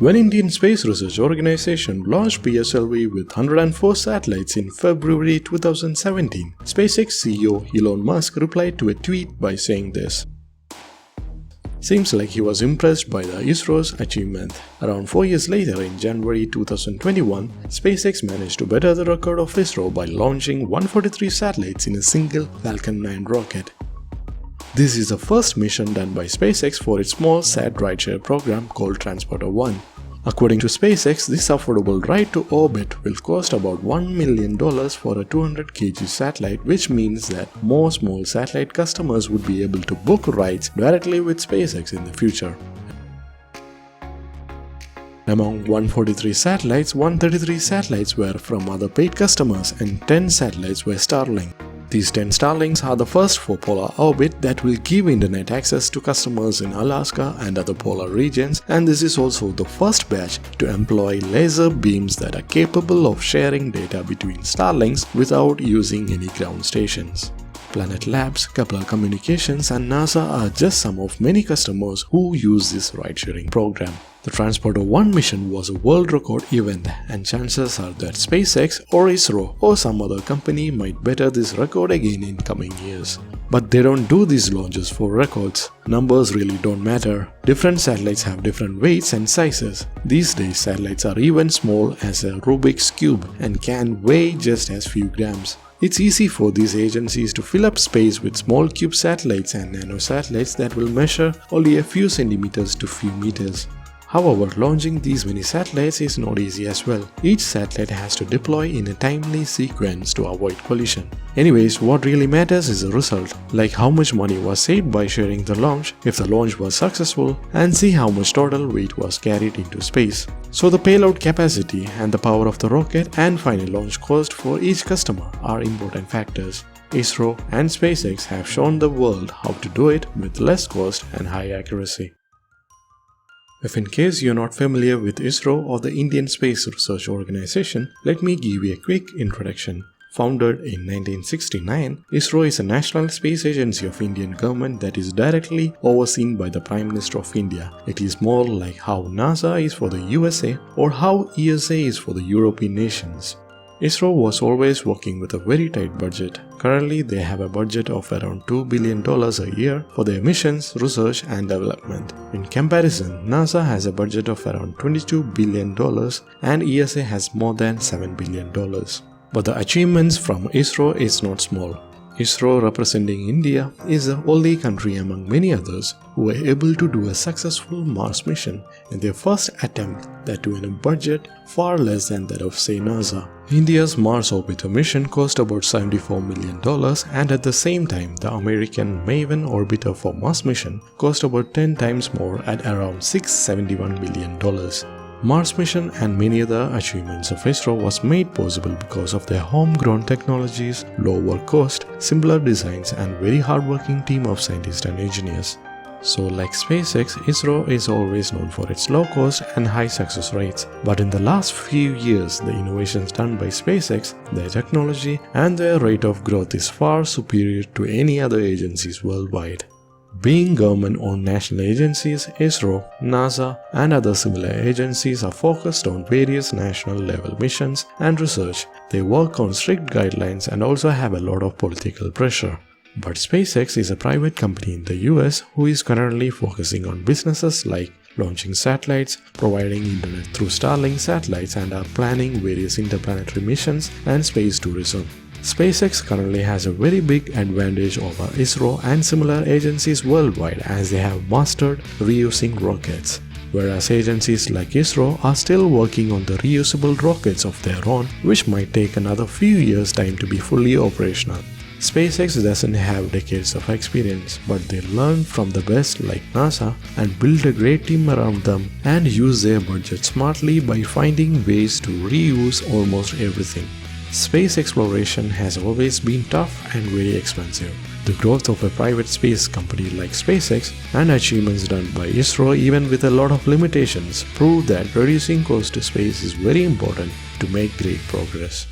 When Indian Space Research Organization launched PSLV with 104 satellites in February 2017, SpaceX CEO Elon Musk replied to a tweet by saying this. Seems like he was impressed by the ISRO's achievement. Around 4 years later, in January 2021, SpaceX managed to better the record of ISRO by launching 143 satellites in a single Falcon 9 rocket. This is the first mission done by SpaceX for its small sat rideshare program called Transporter-1. According to SpaceX, this affordable ride to orbit will cost about $1 million for a 200 kg satellite, which means that more small satellite customers would be able to book rides directly with SpaceX in the future. Among 143 satellites, 133 satellites were from other paid customers and 10 satellites were Starlink. These 10 Starlinks are the first for polar orbit that will give internet access to customers in Alaska and other polar regions, and this is also the first batch to employ laser beams that are capable of sharing data between Starlinks without using any ground stations. Planet Labs, Kepler Communications and NASA are just some of many customers who use this ride-sharing program. The Transporter-1 mission was a world record event, and chances are that SpaceX or ISRO or some other company might better this record again in coming years. But they don't do these launches for records. Numbers really don't matter. Different satellites have different weights and sizes. These days satellites are even small as a Rubik's Cube and can weigh just as few grams. It's easy for these agencies to fill up space with small cube satellites and nano satellites that will measure only a few centimeters to few meters. However, launching these many satellites is not easy as well. Each satellite has to deploy in a timely sequence to avoid collision. Anyways, what really matters is the result, like how much money was saved by sharing the launch, if the launch was successful, and see how much total weight was carried into space. So the payload capacity and the power of the rocket and final launch cost for each customer are important factors. ISRO and SpaceX have shown the world how to do it with less cost and high accuracy. If in case you're not familiar with ISRO or the Indian Space Research Organization, let me give you a quick introduction. Founded in 1969, ISRO is a national space agency of Indian government that is directly overseen by the Prime Minister of India. It is more like how NASA is for the USA or how ESA is for the European nations. ISRO was always working with a very tight budget. Currently, they have a budget of around $2 billion a year for their missions, research and development. In comparison, NASA has a budget of around $22 billion and ESA has more than $7 billion. But the achievements from ISRO is not small. ISRO, representing India, is the only country among many others who were able to do a successful Mars mission in their first attempt, that too in a budget far less than that of, say, NASA. India's Mars orbiter mission cost about $74 million, and at the same time the American Maven orbiter for Mars mission cost about 10 times more at around $671 million. Mars mission and many other achievements of ISRO was made possible because of their homegrown technologies, lower cost, simpler designs and very hardworking team of scientists and engineers. So like SpaceX, ISRO is always known for its low cost and high success rates. But in the last few years, the innovations done by SpaceX, their technology and their rate of growth is far superior to any other agencies worldwide. Being government-owned national agencies, ISRO, NASA and other similar agencies are focused on various national level missions and research. They work on strict guidelines and also have a lot of political pressure. But SpaceX is a private company in the US who is currently focusing on businesses like launching satellites, providing internet through Starlink satellites and are planning various interplanetary missions and space tourism. SpaceX currently has a very big advantage over ISRO and similar agencies worldwide as they have mastered reusing rockets, whereas agencies like ISRO are still working on the reusable rockets of their own, which might take another few years' time to be fully operational. SpaceX doesn't have decades of experience, but they learn from the best like NASA and build a great team around them and use their budget smartly by finding ways to reuse almost everything. Space exploration has always been tough and very expensive. The growth of a private space company like SpaceX and achievements done by ISRO, even with a lot of limitations, prove that reducing cost to space is very important to make great progress.